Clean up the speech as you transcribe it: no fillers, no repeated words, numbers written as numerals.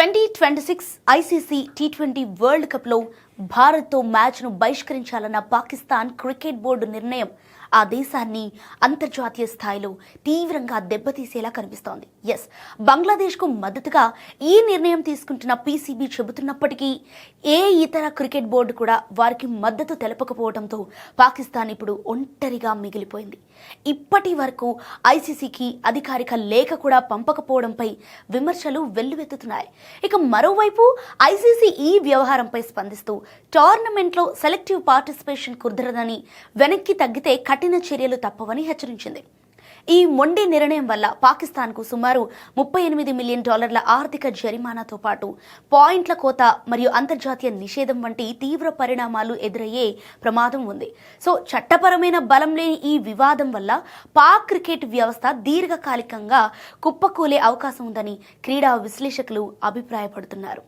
2026 ICC T20 world కప్లో భారత్తో మ్యాచ్ను బహిష్కరించాలన్న పాకిస్తాన్ క్రికెట్ బోర్డు నిర్ణయం ఆ దేశాన్ని అంతర్జాతీయ స్థాయిలో తీవ్రంగా దెబ్బతీసేలా కనిపిస్తోంది. బంగ్లాదేశ్కు మద్దతుగా ఈ నిర్ణయం తీసుకుంటున్న పీసీబీ చెబుతున్నప్పటికీ ఏ ఇతర క్రికెట్ బోర్డు కూడా వారికి మద్దతు తెలపకపోవడంతో పాకిస్తాన్ ఇప్పుడు ఒంటరిగా మిగిలిపోయింది. ఇప్పటి వరకు ఐసీసీకి అధికారిక లేఖ కూడా పంపకపోవడంపై విమర్శలు వెల్లువెత్తుతున్నాయి. ఇక మరోవైపు ఐసీసీ ఈ వ్యవహారంపై స్పందిస్తూ టోర్నమెంట్లో సెలెక్టివ్ పార్టిసిపేషన్ కుదరదని, వెనక్కి తగ్గితే కఠిన చర్యలు తప్పవని హెచ్చరించింది. ఈ మొండి నిర్ణయం వల్ల పాకిస్తాన్కు సుమారు $38 మిలియన్ ఆర్థిక జరిమానాతో పాటు పాయింట్ల కోత మరియు అంతర్జాతీయ నిషేధం వంటి తీవ్ర పరిణామాలు ఎదురయ్యే ప్రమాదం ఉంది. చట్టపరమైన బలం లేని ఈ వివాదం వల్ల పాక్ క్రికెట్ వ్యవస్థ దీర్ఘకాలికంగా కుప్పకూలే అవకాశం ఉందని క్రీడా విశ్లేషకులు అభిప్రాయపడుతున్నారు.